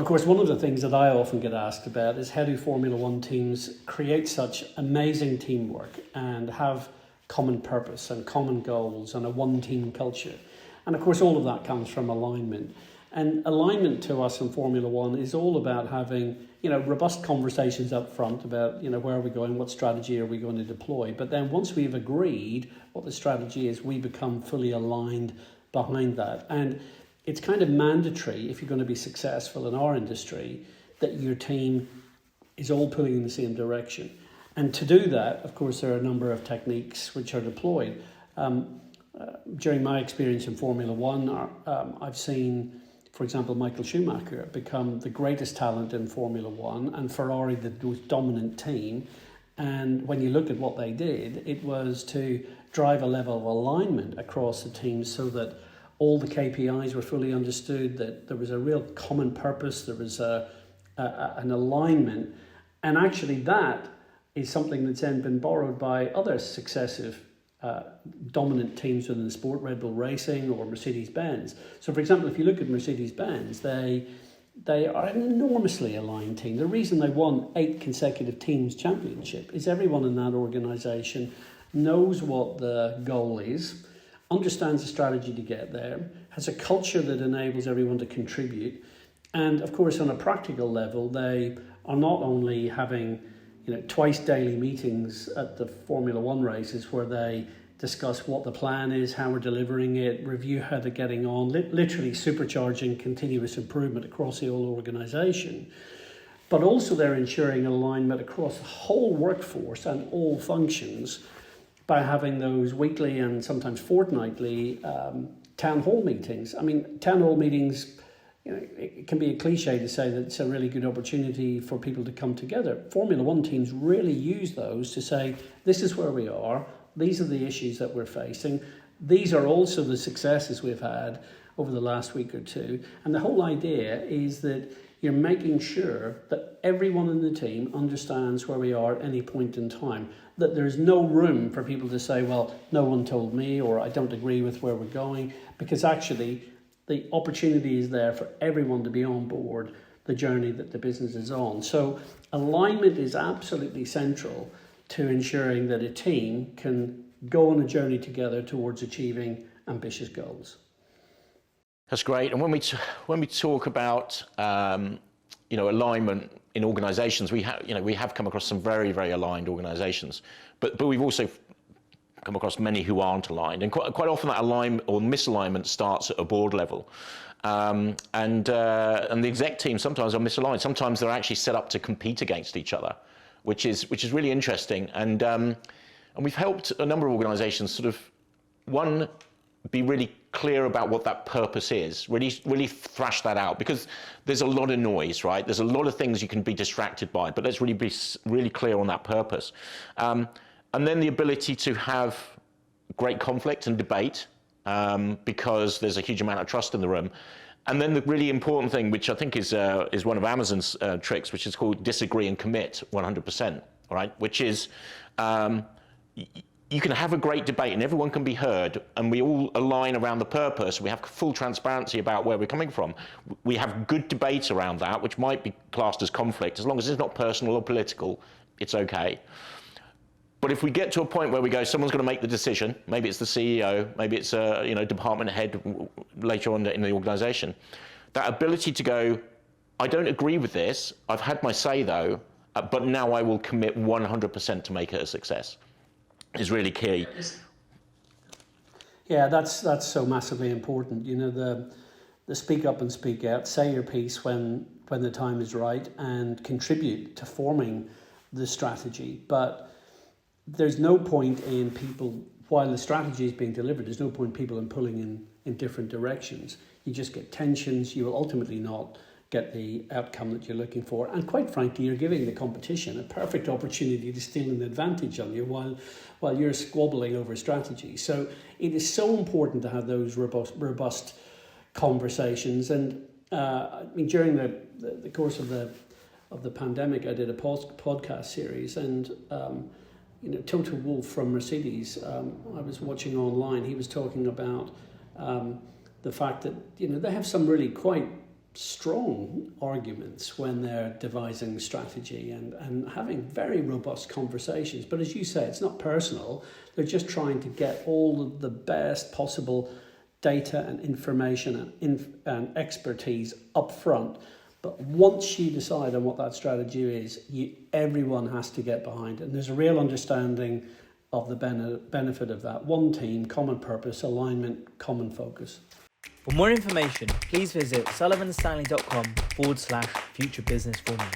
course, one of the things that I often get asked about is how do Formula One teams create such amazing teamwork and have common purpose and common goals and a one-team culture. And of course, all of that comes from alignment. And alignment to us in Formula One is all about having, robust conversations up front about, where are we going, what strategy are we going to deploy. But then once we've agreed what the strategy is, we become fully aligned behind that. And it's kind of mandatory, if you're going to be successful in our industry, that your team is all pulling in the same direction. And to do that, of course, there are a number of techniques which are deployed. During my experience in Formula One, I've seen, for example, Michael Schumacher become the greatest talent in Formula One and Ferrari the most dominant team. And when you look at what they did, it was to drive a level of alignment across the team so that all the KPIs were fully understood, that there was a real common purpose, there was an alignment. And actually that is something that's then been borrowed by other successive dominant teams within the sport, Red Bull Racing or Mercedes-Benz. So for example, if you look at Mercedes-Benz, they are an enormously aligned team. The reason they won 8 consecutive teams championship is everyone in that organisation knows what the goal is, understands the strategy to get there, has a culture that enables everyone to contribute. And of course, on a practical level, they are not only having twice daily meetings at the Formula One races where they discuss what the plan is, how we're delivering it, review how they're getting on, literally supercharging continuous improvement across the whole organisation. But also they're ensuring alignment across the whole workforce and all functions by having those weekly and sometimes fortnightly town hall meetings. I mean, town hall meetings, it can be a cliche to say that it's a really good opportunity for people to come together. Formula One teams really use those to say, this is where we are, these are the issues that we're facing, these are also the successes we've had over the last week or two. And the whole idea is that you're making sure that everyone in the team understands where we are at any point in time, that there's no room for people to say, well, no one told me, or I don't agree with where we're going, because actually the opportunity is there for everyone to be on board the journey that the business is on. So alignment is absolutely central to ensuring that a team can go on a journey together towards achieving ambitious goals. That's great. And when we talk about alignment in organisations, we have come across some very, very aligned organisations, but we've also come across many who aren't aligned, and quite often that alignment or misalignment starts at a board level, and the exec team sometimes are misaligned. Sometimes they're actually set up to compete against each other, which is really interesting, and we've helped a number of organisations sort of be really clear about what that purpose is, really thrash that out, because there's a lot of noise, right? There's a lot of things you can be distracted by, but let's really be really clear on that purpose. And then the ability to have great conflict and debate, because there's a huge amount of trust in the room. And then the really important thing, which I think is one of Amazon's tricks, which is called disagree and commit 100%, all right? Which is, you can have a great debate and everyone can be heard and we all align around the purpose. We have full transparency about where we're coming from. We have good debate around that, which might be classed as conflict. As long as it's not personal or political, it's okay. But if we get to a point where we go, someone's going to make the decision, maybe it's the CEO, maybe it's a department head later on in the organization, that ability to go, I don't agree with this, I've had my say though, but now I will commit 100% to make it a success, is really key. Yeah, that's so massively important. The speak up and speak out, say your piece when the time is right, and contribute to forming the strategy. But there's no point in people, while the strategy is being delivered, there's no point in people in pulling in different directions. You just get tensions. You will ultimately not get the outcome that you're looking for. And quite frankly, you're giving the competition a perfect opportunity to steal an advantage on you while you're squabbling over strategy. So it is so important to have those robust conversations. And during the course of the pandemic, I did a podcast series, and Toto Wolff from Mercedes, I was watching online. He was talking about the fact that they have some really quite strong arguments when they're devising strategy and having very robust conversations. But as you say, it's not personal. They're just trying to get all of the best possible data and information and expertise up front. But once you decide on what that strategy is, everyone has to get behind it. And there's a real understanding of the benefit of that. One team, common purpose, alignment, common focus. For more information, please visit sullivanstanley.com/future business formula.